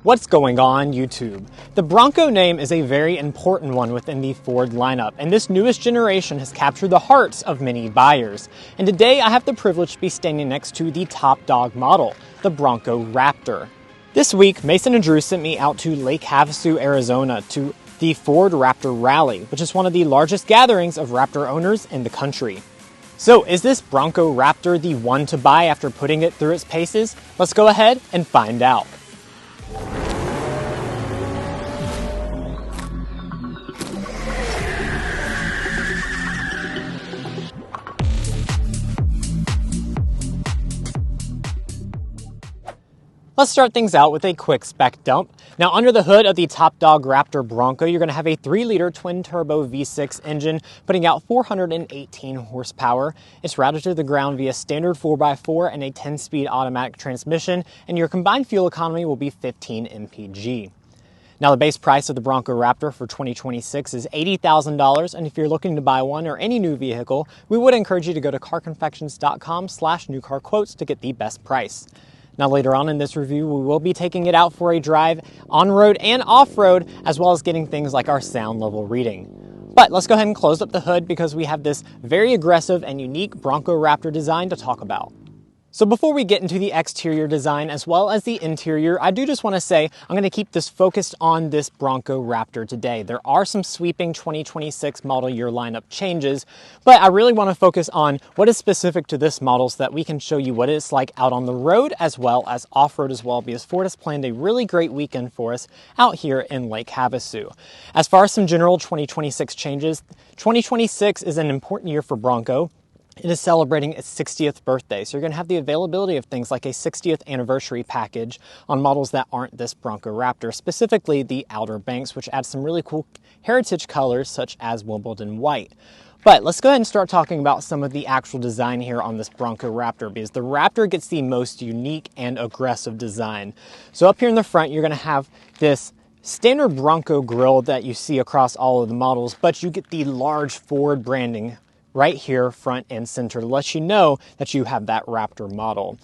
What's going on, YouTube? The Bronco name is a very important one within the Ford lineup, and this newest generation has captured the hearts of many buyers. And today I have the privilege to be standing next to the top dog model, the Bronco Raptor. This week, Mason and Drew sent me out to Lake Havasu, Arizona to the Ford Raptor Rally, which is one of the largest gatherings of Raptor owners in the country. So is this Bronco Raptor the one to buy after putting it through its paces? Let's go ahead and find out. Let's start things out with a quick spec dump. Now, under the hood of the top dog Raptor Bronco, you're going to have a 3-liter twin-turbo V6 engine putting out 418 horsepower. It's routed to the ground via standard 4x4 and a 10-speed automatic transmission, and your combined fuel economy will be 15 mpg. Now, the base price of the Bronco Raptor for 2026 is $80,000, and if you're looking to buy one or any new vehicle, we would encourage you to go to carconfections.com/newcarquotes to get the best price. Now, later on in this review, we will be taking it out for a drive on-road and off-road, as well as getting things like our sound level reading. But let's go ahead and close up the hood because we have this very aggressive and unique Bronco Raptor design to talk about. So before we get into the exterior design as well as the interior, I do just want to say I'm going to keep this focused on this Bronco Raptor today. There are some sweeping 2026 model year lineup changes, but I really want to focus on what is specific to this model so that we can show you what it's like out on the road as well as off-road as well, because Ford has planned a really great weekend for us out here in Lake Havasu. As far as some general 2026 changes, 2026 is an important year for Bronco. It is celebrating its 60th birthday, so you're going to have the availability of things like a 60th anniversary package on models that aren't this Bronco Raptor, specifically the Outer Banks, which adds some really cool heritage colors such as Wimbledon white. But let's go ahead and start talking about some of the actual design here on this Bronco Raptor, because the Raptor gets the most unique and aggressive design. So up here in the front, you're going to have this standard Bronco grille that you see across all of the models, but you get the large Ford branding right here, front and center, to let you know that you have that Raptor model.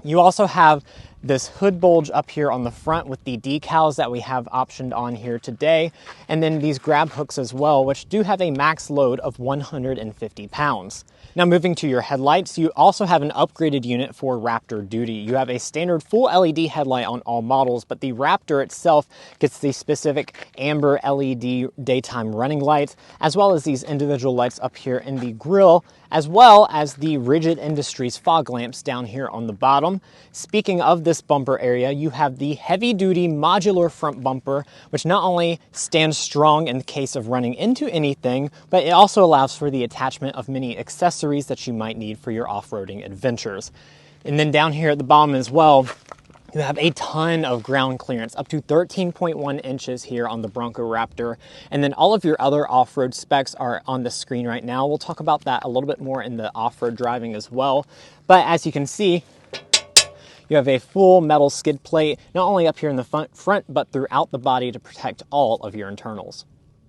You also have this hood bulge up here on the front with the decals that we have optioned on here today, and then these grab hooks as well, which do have a max load of 150 pounds. Now, moving to your headlights, you also have an upgraded unit for Raptor Duty. You have a standard full LED headlight on all models, but the Raptor itself gets the specific amber LED daytime running lights, as well as these individual lights up here in the grille, as well as the Rigid Industries fog lamps down here on the bottom. Speaking of this bumper area, you have the heavy-duty modular front bumper, which not only stands strong in the case of running into anything, but it also allows for the attachment of many accessories that you might need for your off-roading adventures. And then down here at the bottom as well, you have a ton of ground clearance, up to 13.1 inches here on the Bronco Raptor. And then all of your other off-road specs are on the screen right now. We'll talk about that a little bit more in the off-road driving as well. But as you can see, you have a full metal skid plate, not only up here in the front, but throughout the body to protect all of your internals.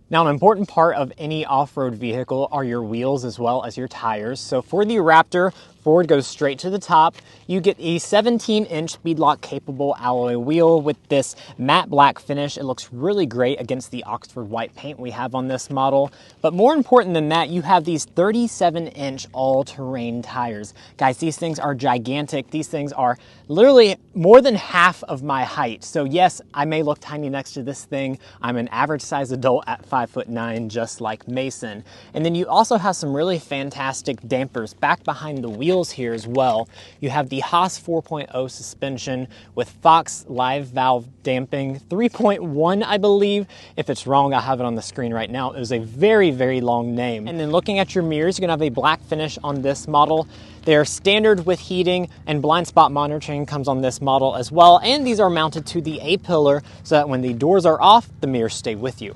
Now, an important part of any off-road vehicle are your wheels as well as your tires. So for the Raptor, Ford goes straight to the top. You get a 17-inch beadlock capable alloy wheel with this matte black finish. It looks really great against the Oxford white paint we have on this model. But more important than that, you have these 37-inch all-terrain tires. Guys, these things are gigantic. These things are literally more than half of my height. So yes, I may look tiny next to this thing. I'm an average size adult at 5'9", just like Mason. And then you also have some really fantastic dampers back behind the wheel here as well. You have the Haas 4.0 suspension with Fox live valve damping 3.1, I believe. If it's wrong, I have it on the screen right now. It was a very, very long name. And then looking at your mirrors, you're gonna have a black finish on this model. They're standard with heating, and blind spot monitoring comes on this model as well. And these are mounted to the A-pillar so that when the doors are off, the mirrors stay with you.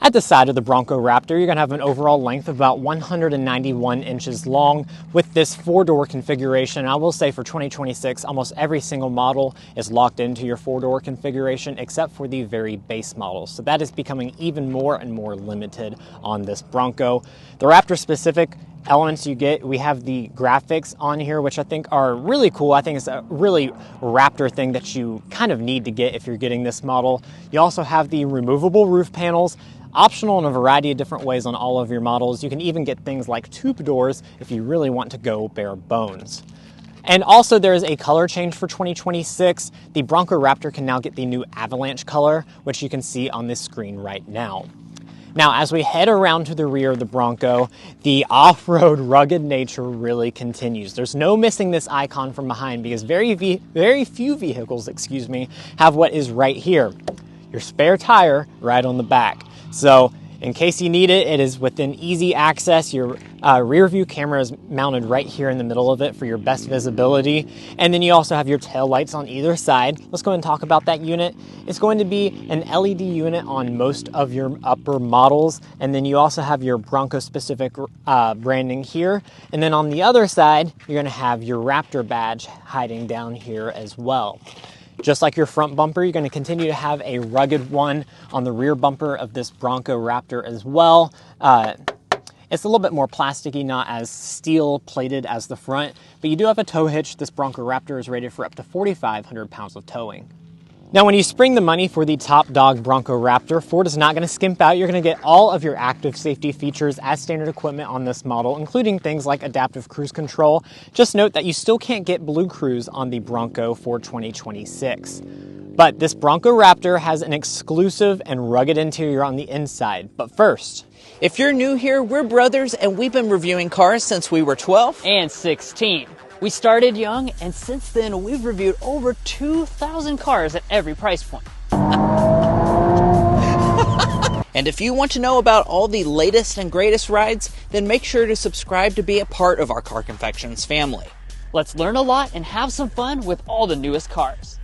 At the side of the Bronco Raptor, you're going to have an overall length of about 191 inches long with this 4-door configuration. I will say for 2026, almost every single model is locked into your 4-door configuration except for the very base models. So that is becoming even more and more limited on this Bronco. The Raptor specific elements you get, we have the graphics on here, which I think are really cool. I think it's a really Raptor thing that you kind of need to get if you're getting this model. You also have the removable roof panels, optional in a variety of different ways on all of your models. You can even get things like tube doors if you really want to go bare bones. And also there's a color change for 2026. The Bronco Raptor can now get the new Avalanche color, which you can see on this screen right now. Now, as we head around to the rear of the Bronco, the off-road rugged nature really continues. There's no missing this icon from behind because very few vehicles, have what is right here, your spare tire right on the back. So in case you need it, it is within easy access. Your rear view camera is mounted right here in the middle of it for your best visibility. And then you also have your tail lights on either side. Let's go ahead and talk about that unit. It's going to be an LED unit on most of your upper models. And then you also have your Bronco specific branding here. And then on the other side, you're going to have your Raptor badge hiding down here as well. Just like your front bumper, you're going to continue to have a rugged one on the rear bumper of this Bronco Raptor as well. It's a little bit more plasticky, not as steel plated as the front, but you do have a tow hitch. This Bronco Raptor is rated for up to 4,500 pounds of towing. Now, when you spring the money for the top dog Bronco Raptor, Ford is not going to skimp out. You're going to get all of your active safety features as standard equipment on this model, including things like adaptive cruise control. Just note that you still can't get Blue Cruise on the Bronco for 2026. But this Bronco Raptor has an exclusive and rugged interior on the inside. But first, if you're new here, we're brothers and we've been reviewing cars since we were 12 and 16. We started young, and since then, we've reviewed over 2,000 cars at every price point. And if you want to know about all the latest and greatest rides, then make sure to subscribe to be a part of our Car Confections family. Let's learn a lot and have some fun with all the newest cars.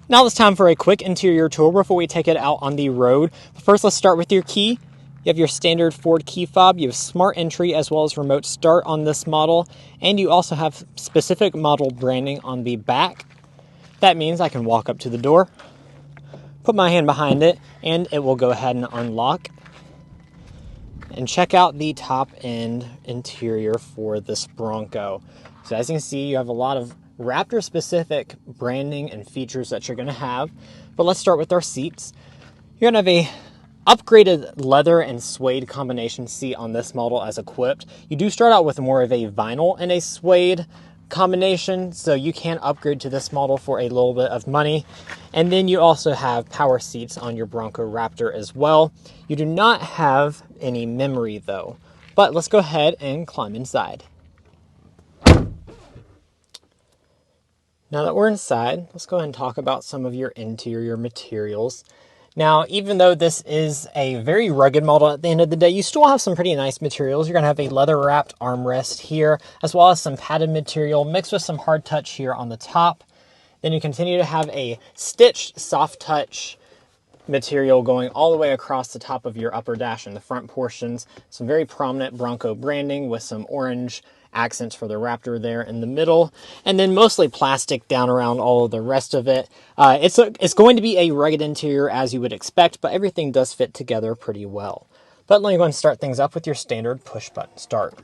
Now it's time for a quick interior tour before we take it out on the road. But first, let's start with your key. You have your standard Ford key fob, you have smart entry as well as remote start on this model, and you also have specific model branding on the back. That means I can walk up to the door, put my hand behind it, and it will go ahead and unlock. And check out the top end interior for this Bronco. So as you can see, you have a lot of Raptor specific branding and features that you're going to have. But let's start with our seats. You're going to have a upgraded leather and suede combination seat on this model as equipped. You do start out with more of a vinyl and a suede combination, so you can upgrade to this model for a little bit of money. And then you also have power seats on your Bronco Raptor as well. You do not have any memory though, but let's go ahead and climb inside. Now that we're inside, let's go ahead and talk about some of your interior materials. Now, even though this is a very rugged model at the end of the day, you still have some pretty nice materials. You're going to have a leather-wrapped armrest here, as well as some padded material mixed with some hard touch here on the top. Then you continue to have a stitched soft touch material going all the way across the top of your upper dash and the front portions. Some very prominent Bronco branding with some orange accents for the Raptor there in the middle, and then mostly plastic down around all of the rest of it. It's going to be a rugged interior as you would expect, but everything does fit together pretty well. But let me go and start things up with your standard push button start.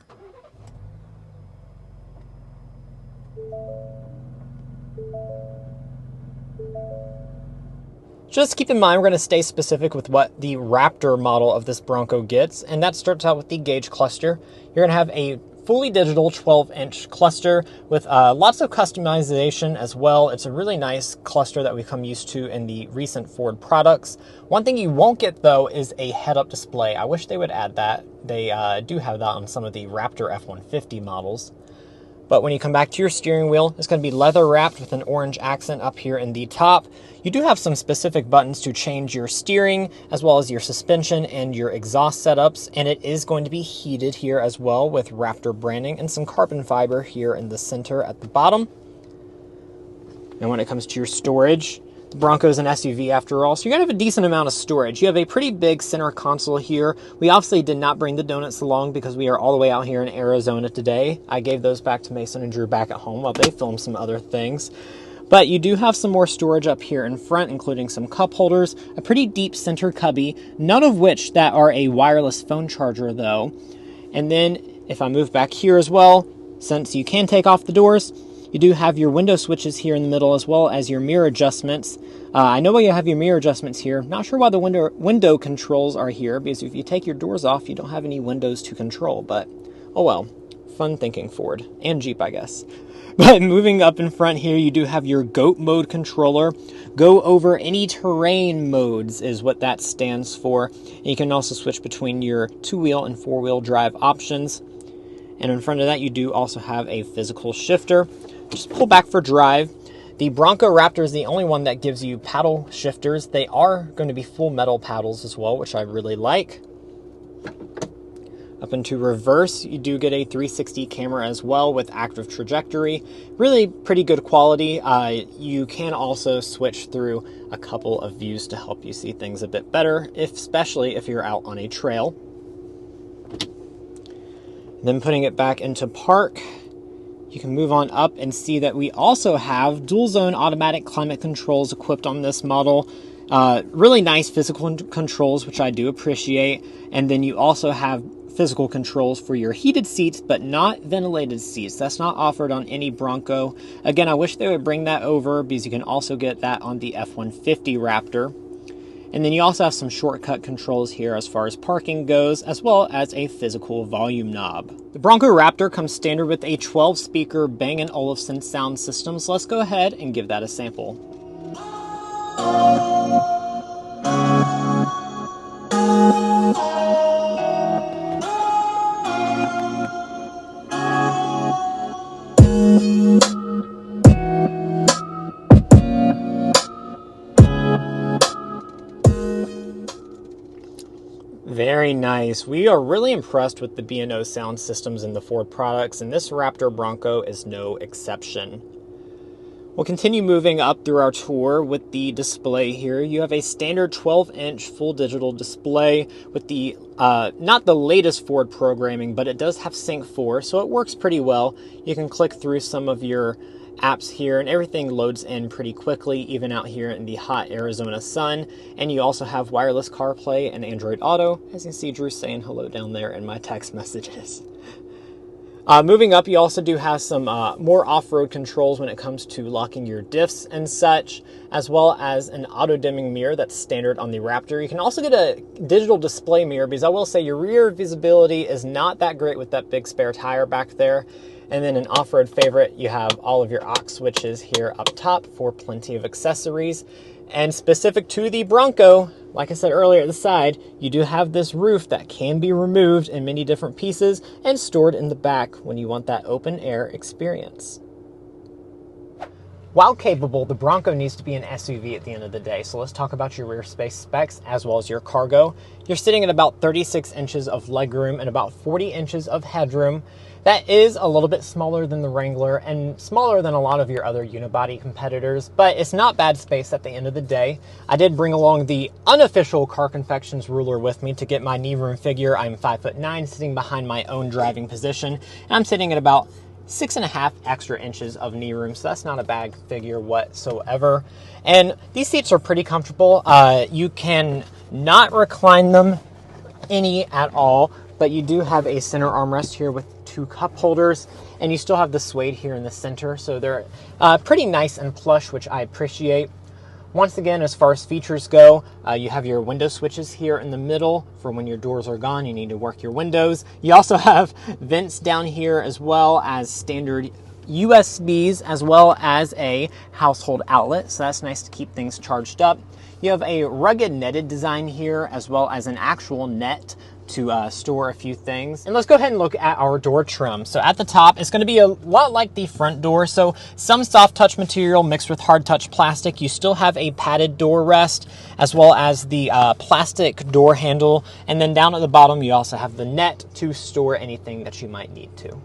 Just keep in mind, we're going to stay specific with what the Raptor model of this Bronco gets, and that starts out with the gauge cluster. You're going to have a fully digital 12-inch cluster with lots of customization as well. It's a really nice cluster that we've come used to in the recent Ford products. One thing you won't get, though, is a head-up display. I wish they would add that. They do have that on some of the Raptor F-150 models. But when you come back to your steering wheel, it's going to be leather wrapped with an orange accent up here in the top. You do have some specific buttons to change your steering, as well as your suspension and your exhaust setups, and it is going to be heated here as well with Raptor branding and some carbon fiber here in the center at the bottom. And when it comes to your storage, The Bronco is an SUV after all, so you're going to have a decent amount of storage. You have a pretty big center console here. We obviously did not bring the donuts along because we are all the way out here in Arizona today. I gave those back to Mason and Drew back at home while they filmed some other things. But you do have some more storage up here in front, including some cup holders, a pretty deep center cubby, none of which that are a wireless phone charger though. And then if I move back here as well, since you can take off the doors, you do have your window switches here in the middle as well as your mirror adjustments. I know why you have your mirror adjustments here. Not sure why the window controls are here, because if you take your doors off, you don't have any windows to control, but oh well. Fun thinking, Ford. And Jeep, I guess. But moving up in front here, you do have your GOAT mode controller. Go over any terrain modes is what that stands for. And you can also switch between your 2-wheel and 4-wheel drive options. And in front of that, you do also have a physical shifter. Just pull back for drive. The Bronco Raptor is the only one that gives you paddle shifters. They are going to be full metal paddles as well, which I really like. Up into reverse, you do get a 360 camera as well with active trajectory. Really pretty good quality. You can also switch through a couple of views to help you see things a bit better, especially if you're out on a trail. Then putting it back into park, you can move on up and see that we also have dual zone automatic climate controls equipped on this model. Really nice physical controls, which I do appreciate. And then you also have physical controls for your heated seats, but not ventilated seats. That's not offered on any Bronco. Again, I wish they would bring that over because you can also get that on the F-150 Raptor. And then you also have some shortcut controls here as far as parking goes, as well as a physical volume knob. The Bronco Raptor comes standard with a 12-speaker Bang & Olufsen sound system, so let's go ahead and give that a sample. Very nice. We are really impressed with the B&O sound systems in the Ford products, and this Raptor Bronco is no exception. We'll continue moving up through our tour with the display here. You have a standard 12-inch full digital display with the, not the latest Ford programming, but it does have Sync 4, so it works pretty well. You can click through some of your apps here and everything loads in pretty quickly, even out here in the hot Arizona sun. And you also have wireless CarPlay and Android Auto. As you can see, Drew saying hello down there in my text messages. Moving up, you also do have some more off-road controls when it comes to locking your diffs and such, as well as an auto-dimming mirror that's standard on the Raptor. You can also get a digital display mirror, because I will say your rear visibility is not that great with that big spare tire back there. And then an off-road favorite, you have all of your aux switches here up top for plenty of accessories. And specific to the Bronco, like I said earlier at the side, you do have this roof that can be removed in many different pieces and stored in the back when you want that open air experience. While capable, the Bronco needs to be an SUV at the end of the day, so let's talk about your rear space specs as well as your cargo. You're sitting at about 36 inches of legroom and about 40 inches of headroom. That is a little bit smaller than the Wrangler and smaller than a lot of your other unibody competitors, but it's not bad space at the end of the day. I did bring along the unofficial Car Confections ruler with me to get my knee room figure. I'm 5'9", sitting behind my own driving position, and I'm sitting at about 6.5 extra inches of knee room, so that's not a bad figure whatsoever. And these seats are pretty comfortable. You can not recline them any at all, but you do have a center armrest here with 2 cup holders, and you still have the suede here in the center, so they're pretty nice and plush, which I appreciate. Once again, as far as features go, you have your window switches here in the middle for when your doors are gone, you need to work your windows. You also have vents down here as well as standard USBs as well as a household outlet, so that's nice to keep things charged up. You have a rugged netted design here as well as an actual net to store a few things. And let's go ahead and look at our door trim. So at the top, it's going to be a lot like the front door. So some soft touch material mixed with hard touch plastic. You still have a padded door rest as well as the plastic door handle. And then down at the bottom, you also have the net to store anything that you might need to.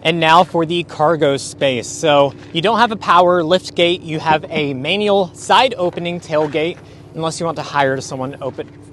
And now for the cargo space. So you don't have a power lift gate, you have a manual side opening tailgate. Unless you want to hire someone to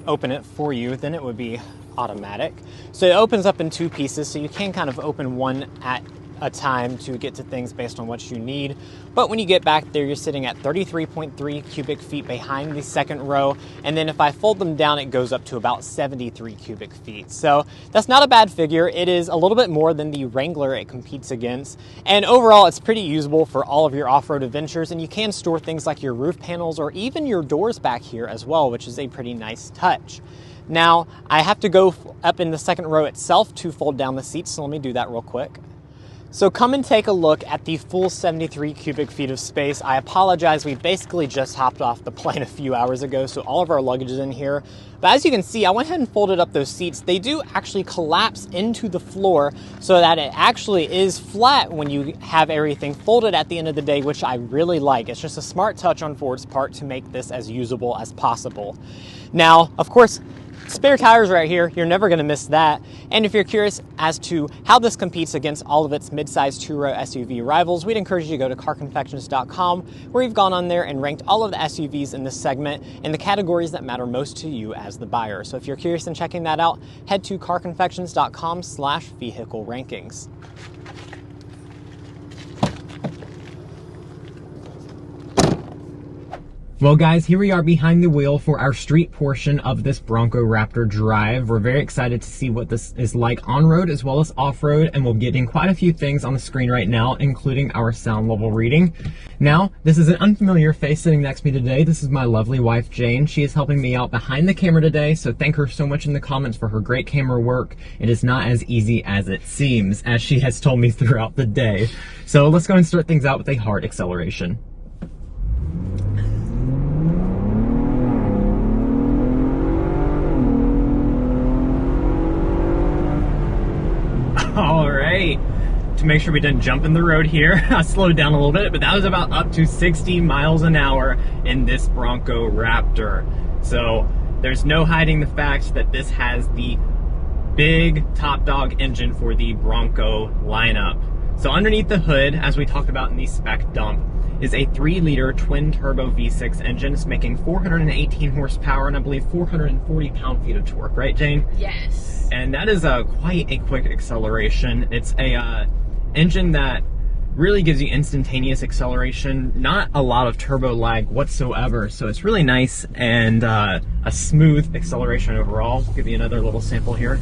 open it for you, then it would be automatic. So it opens up in two pieces, so you can kind of open one at a time to get to things based on what you need. But when you get back there, you're sitting at 33.3 cubic feet behind the second row. And then if I fold them down, it goes up to about 73 cubic feet. So that's not a bad figure. It is a little bit more than the Wrangler it competes against. And overall, it's pretty usable for all of your off-road adventures. And you can store things like your roof panels or even your doors back here as well, which is a pretty nice touch. Now, I have to go up in the second row itself to fold down the seats. So let me do that real quick. So come and take a look at the full 73 cubic feet of space. I apologize, we basically just hopped off the plane a few hours ago, so all of our luggage is in here. But as you can see, I went ahead and folded up those seats. They do actually collapse into the floor so that it actually is flat when you have everything folded at the end of the day, which I really like. It's just a smart touch on Ford's part to make this as usable as possible. Now, of course, spare tires right here, you're never going to miss that. And if you're curious as to how this competes against all of its mid-size two-row SUV rivals, we'd encourage you to go to carconfections.com, where we've gone on there and ranked all of the SUVs in this segment in the categories that matter most to you as the buyer. So if you're curious in checking that out, head to carconfections.com/vehicle rankings. Well guys, here we are behind the wheel for our street portion of this Bronco Raptor drive. We're very excited to see what this is like on-road as well as off-road, and we'll get in quite a few things on the screen right now, including our sound level reading. Now, this is an unfamiliar face sitting next to me today. This is my lovely wife, Jane. She is helping me out behind the camera today, so thank her so much in the comments for her great camera work. It is not as easy as it seems, as she has told me throughout the day. So let's go and start things out with a hard acceleration. All right, to make sure we didn't jump in the road here, I slowed down a little bit, but that was about up to 60 miles an hour in this Bronco Raptor. So there's no hiding the fact that this has the big top dog engine for the Bronco lineup. So underneath the hood, as we talked about in the spec dump, is a 3-liter twin-turbo V6 engine. It's making 418 horsepower and I believe 440 pound-feet of torque, right, Jane? Yes. And that is quite a quick acceleration. It's a engine that really gives you instantaneous acceleration, not a lot of turbo lag whatsoever. So it's really nice and a smooth acceleration overall. I'll give you another little sample here.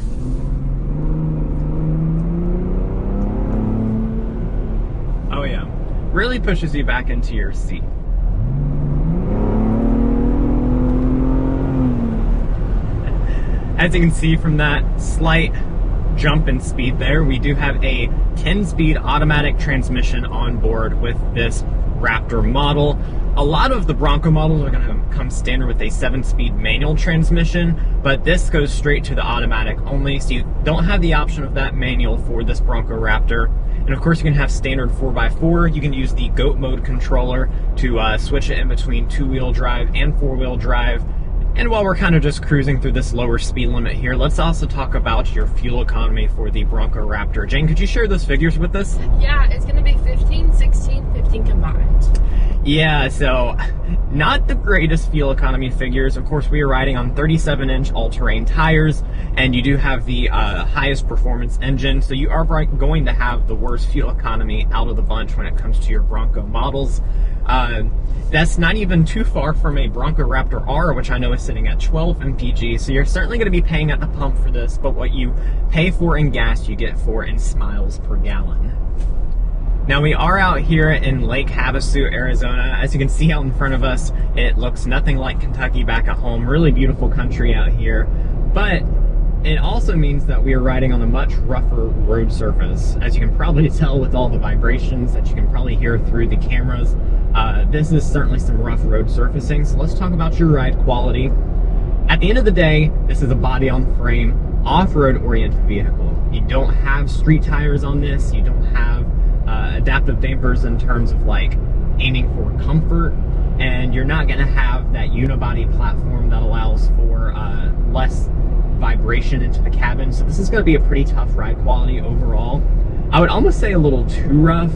Oh yeah. Really pushes you back into your seat. As you can see from that slight jump in speed there, we do have a 10-speed automatic transmission on board with this Raptor model. A lot of the Bronco models are going to come standard with a 7-speed manual transmission, but this goes straight to the automatic only, so you don't have the option of that manual for this Bronco Raptor. And of course you can have standard 4x4. You can use the GOAT mode controller to switch it in between 2-wheel drive and 4-wheel drive. And while we're kind of just cruising through this lower speed limit here, let's also talk about your fuel economy for the Bronco Raptor. Jane, could you share those figures with us? Yeah, it's going to be 15, 16, 15 combined. Yeah, so not the greatest fuel economy figures. Of course, we are riding on 37-inch all-terrain tires, and you do have the highest performance engine, so you are going to have the worst fuel economy out of the bunch when it comes to your Bronco models. That's not even too far from a Bronco Raptor R, which I know is sitting at 12 mpg, so you're certainly going to be paying at the pump for this, but what you pay for in gas, you get for in miles per gallon. Now we are out here in Lake Havasu, Arizona. As you can see out in front of us, it looks nothing like Kentucky back at home. Really beautiful country out here, but it also means that we are riding on a much rougher road surface. As you can probably tell with all the vibrations that you can probably hear through the cameras, this is certainly some rough road surfacing. So let's talk about your ride quality. At the end of the day, this is a body-on-frame, off-road oriented vehicle. You don't have street tires on this. You don't have adaptive dampers in terms of like aiming for comfort, and you're not going to have that unibody platform that allows for less vibration into the cabin. So this is going to be a pretty tough ride quality overall. I would almost say a little too rough.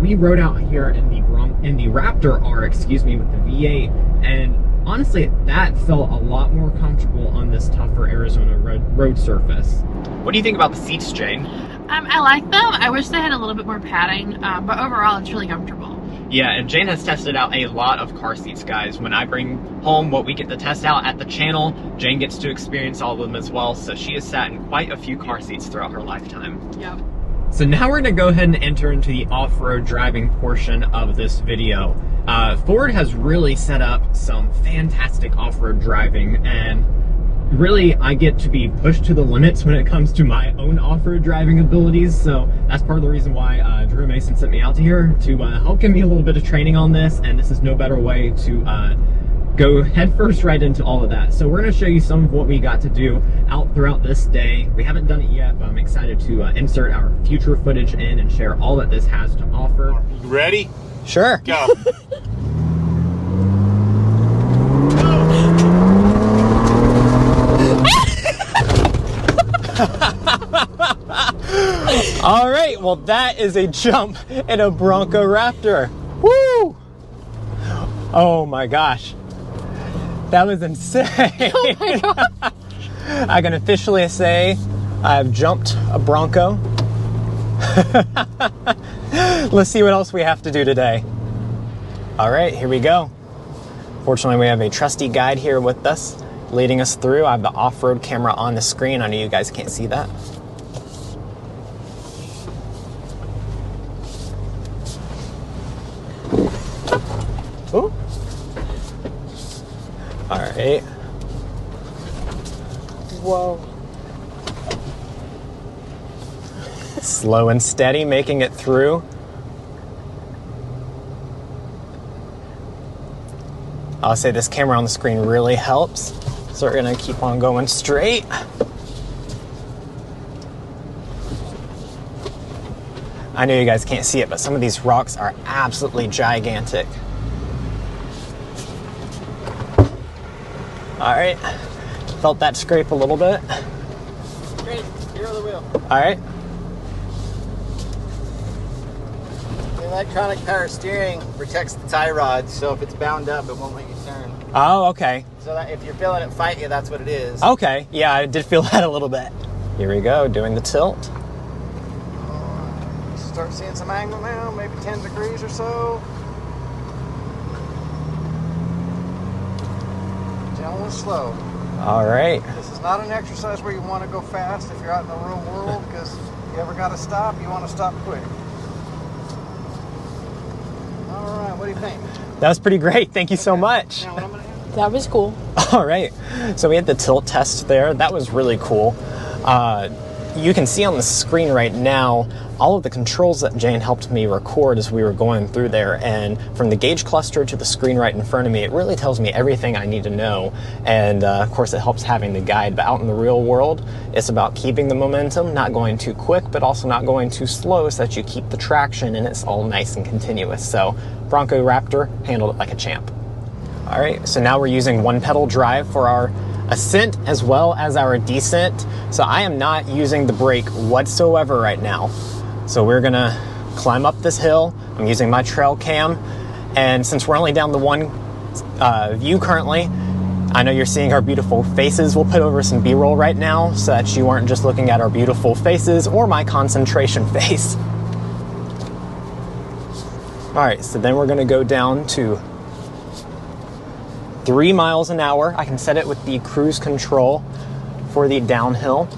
We rode out here in the Raptor R, excuse me, with the V8, and honestly, that felt a lot more comfortable on this tougher Arizona road surface. What do you think about the seats, Jane? I like them. I wish they had a little bit more padding, but overall it's really comfortable. Yeah, and Jane has tested out a lot of car seats, guys. When I bring home what we get to test out at the channel, Jane gets to experience all of them as well, so she has sat in quite a few car seats throughout her lifetime. Yep. So now we're gonna go ahead and enter into the off-road driving portion of this video. Ford has really set up some fantastic off-road driving, and really I get to be pushed to the limits when it comes to my own off-road driving abilities, so that's part of the reason why Drew Mason sent me out here to help give me a little bit of training on this, and this is no better way to go headfirst right into all of that. So we're going to show you some of what we got to do out throughout this day. We haven't done it yet, but I'm excited to insert our future footage in and share all that this has to offer. You ready? Sure. Go. All right, well that is a jump in a Bronco Raptor. Woo! Oh my gosh. That was insane. Oh my god. I can officially say I've jumped a Bronco. Let's see what else we have to do today. All right, here we go. Fortunately, we have a trusty guide here with us, leading us through. I have the off-road camera on the screen. I know you guys can't see that. Ooh. All right. Whoa. Slow and steady, making it through. I'll say this camera on the screen really helps. So we're gonna keep on going straight. I know you guys can't see it, but some of these rocks are absolutely gigantic. All right, felt that scrape a little bit. Great, steer of the wheel. All right. The electronic power steering protects the tie rod, so if it's bound up, it won't let you turn. Oh, okay. So that if you're feeling it fight you, that's what it is. Okay, yeah, I did feel that a little bit. Here we go, doing the tilt. Start seeing some angle now, maybe 10 degrees or so. Gentle and slow. All right. This is not an exercise where you want to go fast if you're out in the real world, because if you ever got to stop, you want to stop quick. All right, what do you think? That was pretty great. Thank you so much. Now what I'm going to do? That was cool. All right. So we had the tilt test there. That was really cool. You can see on the screen right now all of the controls that Jane helped me record as we were going through there, and from the gauge cluster to the screen right in front of me, it really tells me everything I need to know, and of course it helps having the guide. But out in the real world, it's about keeping the momentum, not going too quick but also not going too slow, so that you keep the traction and it's all nice and continuous. So Bronco Raptor handled it like a champ. All right, so now we're using one pedal drive for our ascent as well as our descent. So I am not using the brake whatsoever right now. So we're gonna climb up this hill. I'm using my trail cam, and since we're only down the one view currently, I know you're seeing our beautiful faces. We'll put over some B-roll right now so that you aren't just looking at our beautiful faces or my concentration face. All right, so then we're gonna go down to 3 miles an hour. I can set it with the cruise control for the downhill,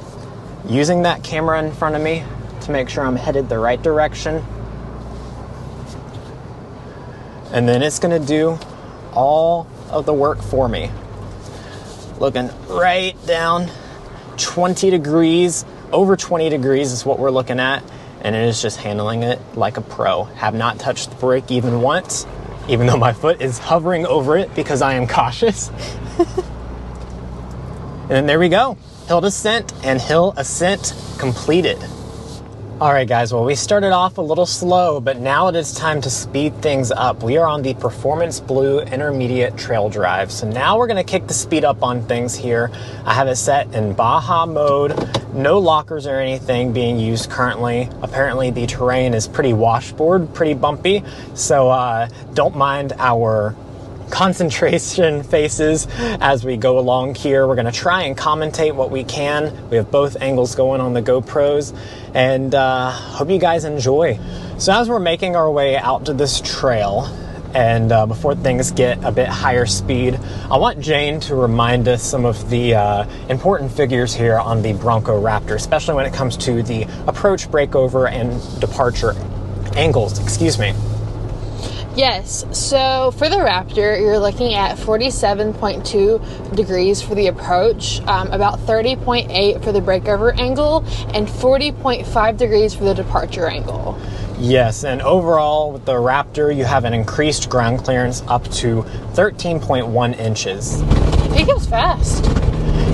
using that camera in front of me to make sure I'm headed the right direction. And then it's gonna do all of the work for me. Looking right down, 20 degrees, over 20 degrees is what we're looking at, and it is just handling it like a pro. Have not touched the brake even once, even though my foot is hovering over it because I am cautious. And then there we go. Hill descent and hill ascent completed. All right, guys, well, we started off a little slow, but now it is time to speed things up. We are on the Performance Blue Intermediate Trail Drive. So now we're going to kick the speed up on things here. I have it set in Baja mode, no lockers or anything being used currently. Apparently the terrain is pretty washboard, pretty bumpy, so don't mind our concentration faces as we go along here. We're going to try and commentate what we can. We have both angles going on the GoPros, and hope you guys enjoy. So as we're making our way out to this trail, and before things get a bit higher speed, I want Jane to remind us some of the important figures here on the Bronco Raptor, especially when it comes to the approach, breakover, and departure angles. Excuse me. Yes, so for the Raptor, you're looking at 47.2 degrees for the approach, about 30.8 for the breakover angle, and 40.5 degrees for the departure angle. Yes, and overall with the Raptor, you have an increased ground clearance up to 13.1 inches. It goes fast.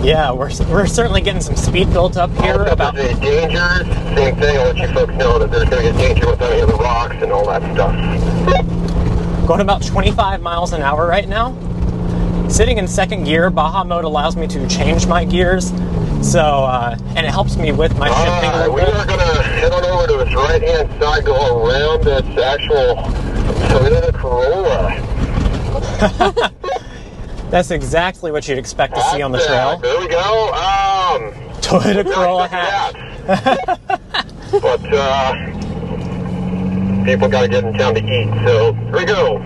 Yeah, we're certainly getting some speed built up here. Also, about there's dangers. Same thing. I'll let you folks know that there's going to be a danger with any of the rocks and all that stuff. Going about 25 miles an hour right now. Sitting in second gear, Baja mode allows me to change my gears, so and it helps me with my shifting a little we bit. are going to head on over to this right-hand side, go around this actual Toyota Corolla. That's exactly what you'd expect to see on the trail. There we go. Toyota Corolla hat. But people got to get in town to eat, so here we go.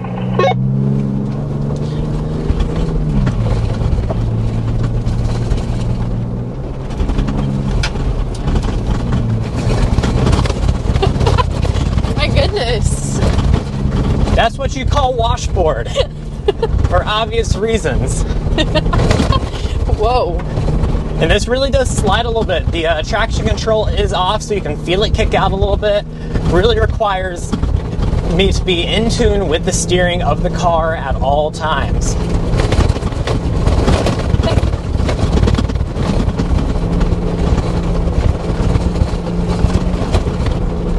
My goodness. That's what you call washboard, for obvious reasons. Whoa. And this really does slide a little bit. The traction control is off, so you can feel it kick out a little bit. Really requires me to be in tune with the steering of the car at all times.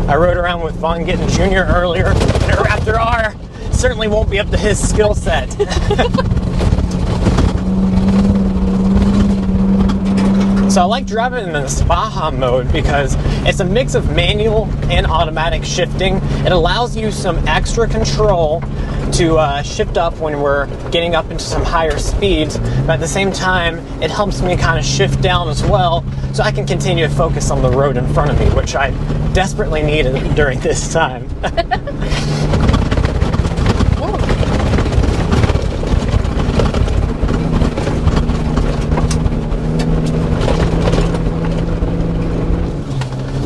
I rode around with Von Gittin Jr. earlier in a Raptor R. Certainly won't be up to his skill set. So I like driving in this Baja mode because it's a mix of manual and automatic shifting. It allows you some extra control to shift up when we're getting up into some higher speeds, but at the same time, it helps me kind of shift down as well so I can continue to focus on the road in front of me, which I desperately needed during this time.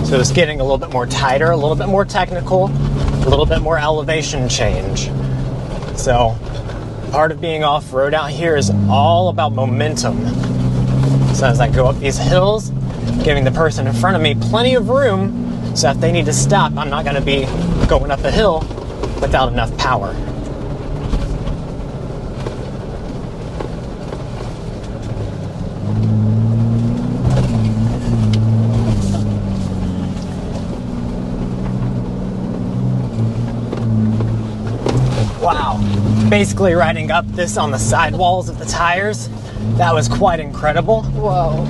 So it's getting a little bit more tighter, a little bit more technical, a little bit more elevation change. So part of being off-road out here is all about momentum. So as I go up these hills, giving the person in front of me plenty of room, so if they need to stop, I'm not going to be going up a hill without enough power. Wow, basically riding up this on the sidewalls of the tires, that was quite incredible. Whoa.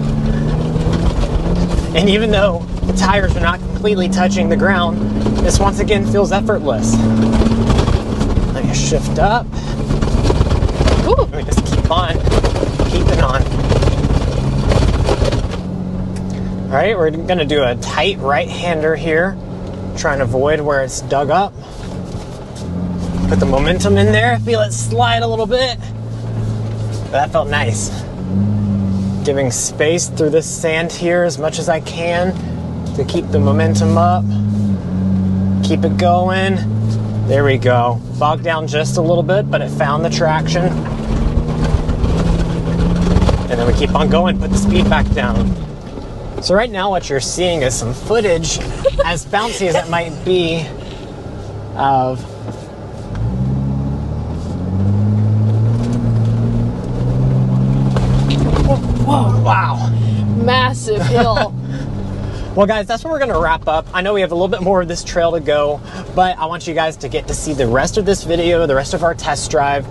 And even though the tires are not completely touching the ground, this once again feels effortless. Let me shift up. Ooh. Let me just keep on, keeping on. All right, we're gonna do a tight right-hander here, trying to avoid where it's dug up. Put the momentum in there, feel it slide a little bit. That felt nice. Giving space through this sand here as much as I can to keep the momentum up. Keep it going. There we go. Bogged down just a little bit, but it found the traction. And then we keep on going, put the speed back down. So right now what you're seeing is some footage, as bouncy as it might be, of Whoa, wow. Massive hill. Well guys, that's where we're gonna wrap up. I know we have a little bit more of this trail to go, but I want you guys to get to see the rest of this video, the rest of our test drive.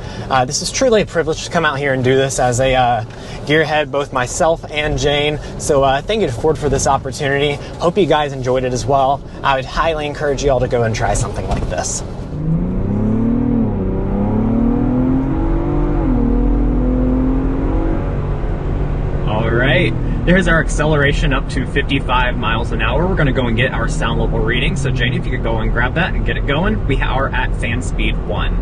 This is truly a privilege to come out here and do this as a gearhead, both myself and Jane. So thank you to Ford for this opportunity. Hope you guys enjoyed it as well. I would highly encourage you all to go and try something like this. All right. There's our acceleration up to 55 miles an hour. We're going to go and get our sound level reading. So Janie, if you could go and grab that and get it going. We are at fan speed 1.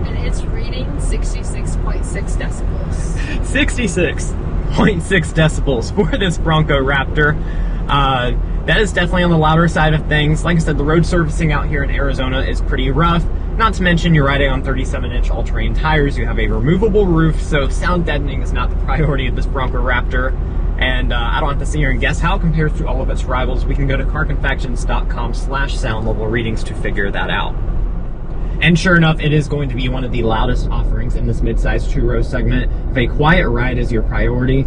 And it's reading 66.6 decibels. 66.6 decibels for this Bronco Raptor. That is definitely on the louder side of things. Like I said, the road surfacing out here in Arizona is pretty rough. Not to mention you're riding on 37-inch all-terrain tires. You have a removable roof, so sound deadening is not the priority of this Bronco Raptor. And I don't have to sit here and guess how it compares to all of its rivals. We can go to carconfections.com/sound level readings to figure that out. And sure enough, it is going to be one of the loudest offerings in this midsize two-row segment. If a quiet ride is your priority,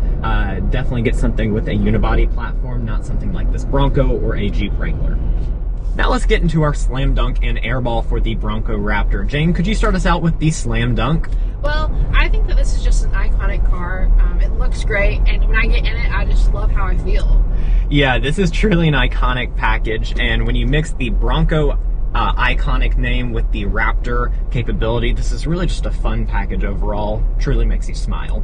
definitely get something with a unibody platform, not something like this Bronco or a Jeep Wrangler. Now let's get into our slam dunk and airball for the Bronco Raptor. Jane, could you start us out with the slam dunk? Well, I think that this is just an iconic car. It looks great, and when I get in it, I just love how I feel. Yeah, this is truly an iconic package, and when you mix the Bronco iconic name with the Raptor capability, this is really just a fun package overall. Truly makes you smile.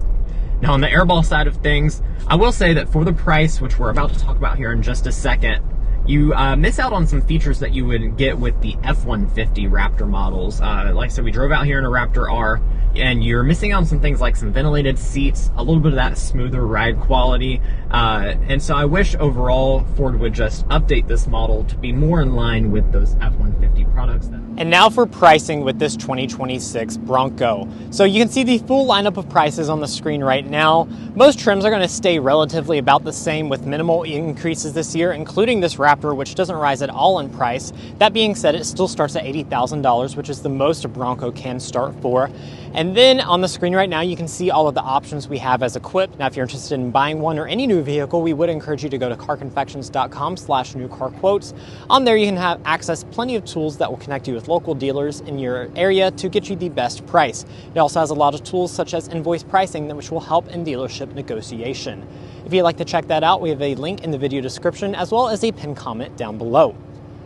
Now on the airball side of things, I will say that for the price, which we're about to talk about here in just a second, you miss out on some features that you would get with the F-150 Raptor models. Like I said, we drove out here in a Raptor R, and you're missing out on some things like some ventilated seats, a little bit of that smoother ride quality, and so I wish overall Ford would just update this model to be more in line with those F-150 products. And now for pricing with this 2026 Bronco. So you can see the full lineup of prices on the screen right now. Most trims are going to stay relatively about the same with minimal increases this year, including this Raptor, which doesn't rise at all in price. That being said, it still starts at $80,000, which is the most a Bronco can start for. And then on the screen right now, you can see all of the options we have as equipped. Now, if you're interested in buying one or any new vehicle, we would encourage you to go to carconfections.com/newcarquotes. On there, you can have access plenty of tools that will connect you with local dealers in your area to get you the best price. It also has a lot of tools such as invoice pricing, which will help in dealership negotiation. If you'd like to check that out, we have a link in the video description as well as a pinned comment down below.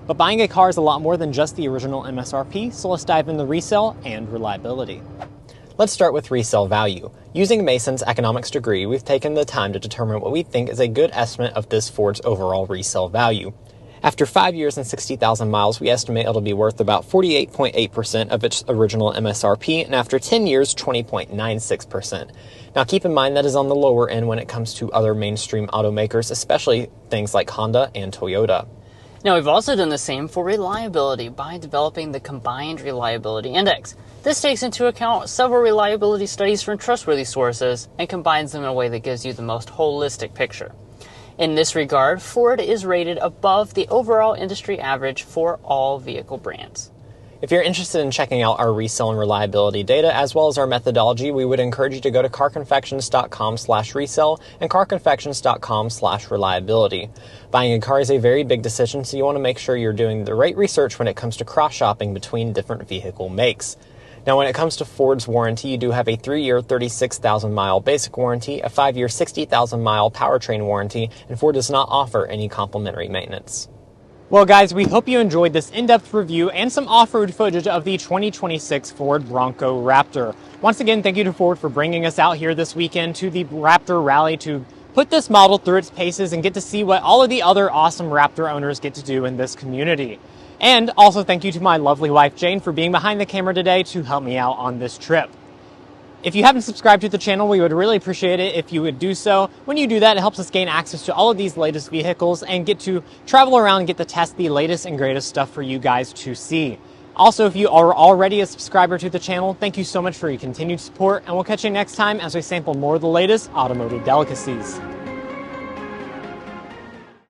But buying a car is a lot more than just the original MSRP, so let's dive into resale and reliability. Let's start with resale value. Using Mason's economics degree, we've taken the time to determine what we think is a good estimate of this Ford's overall resale value. After 5 years and 60,000 miles, we estimate it'll be worth about 48.8% of its original MSRP, and after 10 years, 20.96%. Now keep in mind that is on the lower end when it comes to other mainstream automakers, especially things like Honda and Toyota. Now, we've also done the same for reliability by developing the Combined Reliability Index. This takes into account several reliability studies from trustworthy sources and combines them in a way that gives you the most holistic picture. In this regard, Ford is rated above the overall industry average for all vehicle brands. If you're interested in checking out our resale and reliability data as well as our methodology, we would encourage you to go to carconfections.com/resale and carconfections.com/reliability. Buying a car is a very big decision, so you want to make sure you're doing the right research when it comes to cross-shopping between different vehicle makes. Now, when it comes to Ford's warranty, you do have a 3-year, 36,000-mile basic warranty, a 5-year, 60,000-mile powertrain warranty, and Ford does not offer any complimentary maintenance. Well, guys, we hope you enjoyed this in-depth review and some off-road footage of the 2026 Ford Bronco Raptor. Once again, thank you to Ford for bringing us out here this weekend to the Raptor Rally to put this model through its paces and get to see what all of the other awesome Raptor owners get to do in this community. And also thank you to my lovely wife, Jane, for being behind the camera today to help me out on this trip. If you haven't subscribed to the channel, we would really appreciate it if you would do so. When you do that, it helps us gain access to all of these latest vehicles and get to travel around and get to test the latest and greatest stuff for you guys to see. Also, if you are already a subscriber to the channel, thank you so much for your continued support, and we'll catch you next time as we sample more of the latest automotive delicacies.